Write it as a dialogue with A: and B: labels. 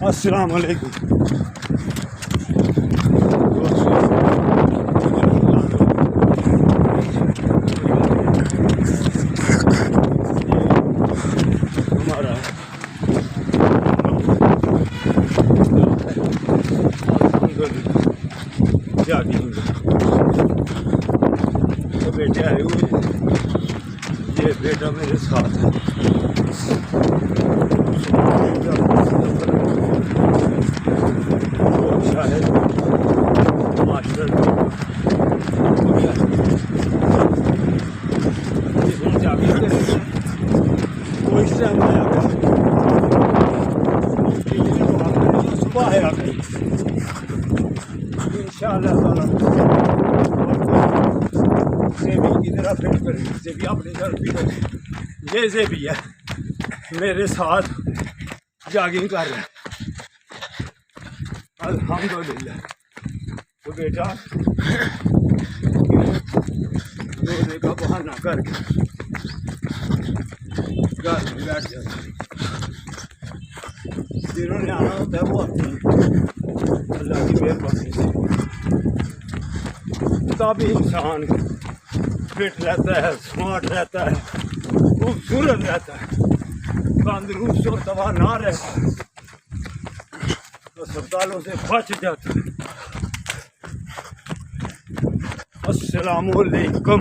A: अस्सलाम वालेकुम। हमारा तो बेटे आए हुए, ये बेटा मेरे साथ है। शायद मास्टर वो इस टाइम आया था, सुबह आया गई इंशाअल्लाह ताला। से भी इधर फिट करेंगे, से भी अपने घर भी करें। ये से भी है मेरे साथ जॉगिंग कर रहा है अल्हम्दुलिल्लाह। तो बेटा रोने का बहाना करके घर में बैठ जाता है। जिन्होंने आना होता है वो आते हैं अल्लाह की मेहरबानी से, तभी इंसान फिट रहता है, स्मार्ट रहता है, खूबसूरत रहता है। तंदुरुस्त और तबाह ना रहता है तो अस्पतालों से बच जाता है। अस्सलामुअलैकुम।